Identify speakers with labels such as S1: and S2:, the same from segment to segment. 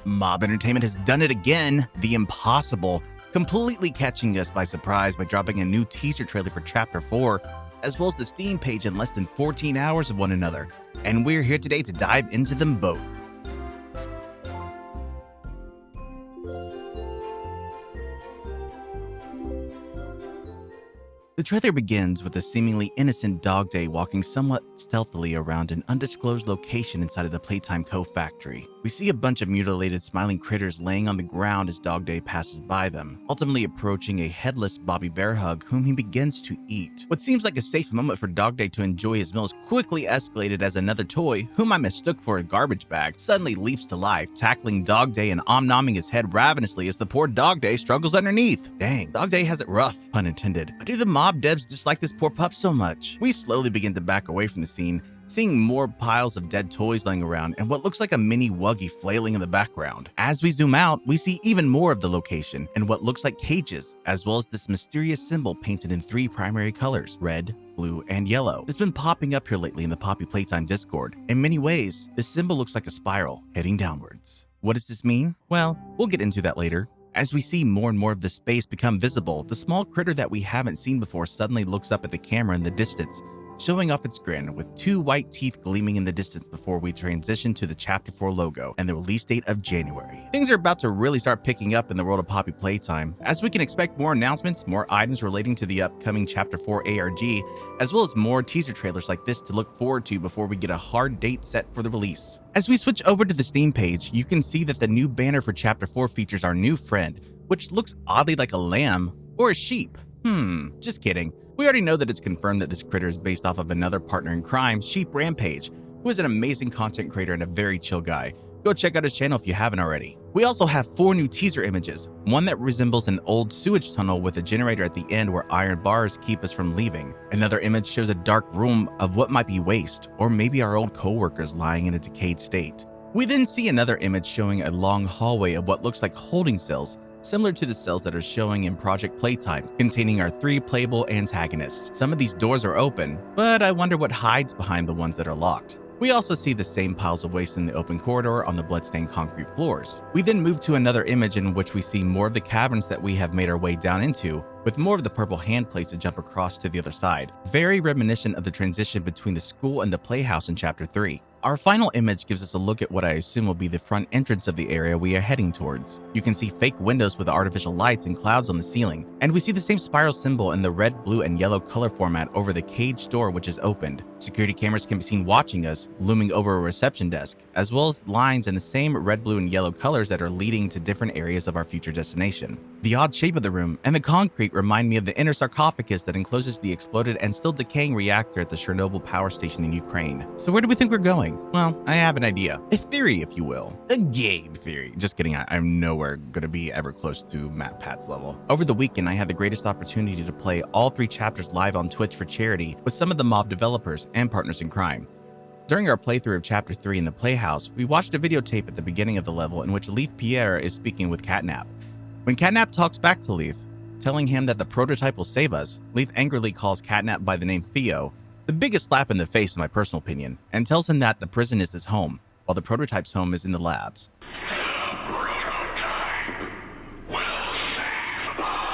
S1: Mob Entertainment has done it again, the impossible, completely catching us by surprise by dropping a new teaser trailer for Chapter 4, as well as the Steam page in less than 14 hours of one another. And we're here today to dive into them both. The trailer begins with a seemingly innocent Dog Day walking somewhat stealthily around an undisclosed location inside of the Playtime co-factory. We see a bunch of mutilated smiling critters laying on the ground as Dog Day passes by them, ultimately approaching a headless Bobby Bear Hug whom he begins to eat. What seems like a safe moment for Dog Day to enjoy his meal is quickly escalated as another toy, whom I mistook for a garbage bag, suddenly leaps to life, tackling Dog Day and om-nomming his head ravenously as the poor Dog Day struggles underneath. Dang, Dog Day has it rough, pun intended. But do the mob devs dislike this poor pup so much? We slowly begin to back away from the scene, seeing more piles of dead toys laying around and what looks like a mini Wuggy flailing in the background. As we zoom out, we see even more of the location and what looks like cages, as well as this mysterious symbol painted in 3 primary colors: red, blue, and yellow. It's been popping up here lately in the Poppy Playtime Discord. In many ways, this symbol looks like a spiral heading downwards. What does this mean? Well, we'll get into that later. As we see more and more of the space become visible, the small critter that we haven't seen before suddenly looks up at the camera in the distance, showing off its grin with 2 white teeth gleaming in the distance before we transition to the Chapter 4 logo and the release date of January. Things are about to really start picking up in the world of Poppy Playtime, as we can expect more announcements, more items relating to the upcoming Chapter 4 ARG, as well as more teaser trailers like this to look forward to before we get a hard date set for the release. As we switch over to the Steam page, you can see that the new banner for Chapter 4 features our new friend, which looks oddly like a lamb or a sheep. Just kidding. We already know that it's confirmed that this critter is based off of another partner in crime, Sheep Rampage, who is an amazing content creator and a very chill guy. Go check out his channel if you haven't already. We also have 4 new teaser images, one that resembles an old sewage tunnel with a generator at the end where iron bars keep us from leaving. Another image shows a dark room of what might be waste, or maybe our old co-workers lying in a decayed state. We then see another image showing a long hallway of what looks like holding cells, similar to the cells that are showing in Project Playtime, containing our 3 playable antagonists. Some of these doors are open, but I wonder what hides behind the ones that are locked. We also see the same piles of waste in the open corridor on the bloodstained concrete floors. We then move to another image in which we see more of the caverns that we have made our way down into, with more of the purple hand plates to jump across to the other side, very reminiscent of the transition between the school and the playhouse in Chapter 3. Our final image gives us a look at what I assume will be the front entrance of the area we are heading towards. You can see fake windows with artificial lights and clouds on the ceiling, and we see the same spiral symbol in the red, blue, and yellow color format over the cage door which is opened. Security cameras can be seen watching us, looming over a reception desk, as well as lines in the same red, blue, and yellow colors that are leading to different areas of our future destination. The odd shape of the room and the concrete remind me of the inner sarcophagus that encloses the exploded and still decaying reactor at the Chernobyl power station in Ukraine. So where do we think we're going? Well, I have an idea. A theory, if you will. A game theory. Just kidding, I'm nowhere gonna be ever close to Matt Pat's level. Over the weekend, I had the greatest opportunity to play all 3 chapters live on Twitch for charity with some of the mob developers and partners in crime. During our playthrough of Chapter 3 in the Playhouse, we watched a videotape at the beginning of the level in which Leith Pierre is speaking with Catnap. When Catnap talks back to Leith, telling him that the prototype will save us, Leith angrily calls Catnap by the name Theo, the biggest slap in the face in my personal opinion, and tells him that the prison is his home, while the prototype's home is in the labs.
S2: Prototype will save us.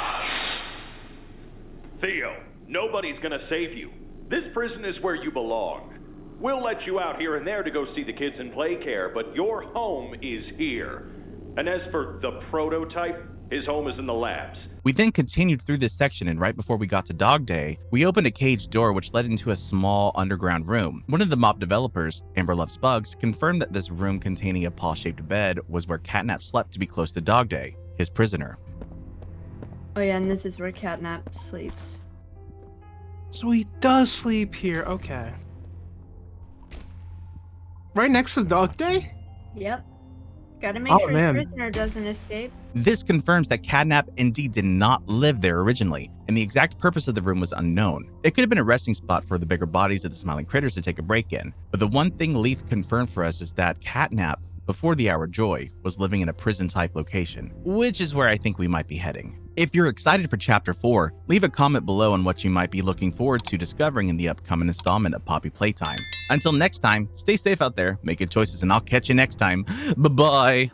S2: Theo, nobody's gonna save you. This prison is where you belong. We'll let you out here and there to go see the kids in play care, but your home is here. And as for the prototype, his home is in the labs.
S1: We then continued through this section, and right before we got to Dog Day, we opened a cage door which led into a small underground room. One of the mob developers, Amber Loves Bugs, confirmed that this room containing a paw-shaped bed was where Catnap slept to be close to Dog Day, his prisoner.
S3: Oh yeah, and this is where Catnap sleeps.
S4: So he does sleep here, okay. Right next to Dog Day?
S3: Yep. Gotta make
S4: Oh,
S3: sure
S4: man.
S3: his prisoner doesn't escape.
S1: This confirms that Catnap indeed did not live there originally, and the exact purpose of the room was unknown. It could have been a resting spot for the bigger bodies of the smiling critters to take a break in, but the one thing Leith confirmed for us is that Catnap, before the Hour Joy, was living in a prison-type location, which is where I think we might be heading. If you're excited for Chapter 4, leave a comment below on what you might be looking forward to discovering in the upcoming installment of Poppy Playtime. Until next time, stay safe out there, make good choices, and I'll catch you next time. Bye-bye!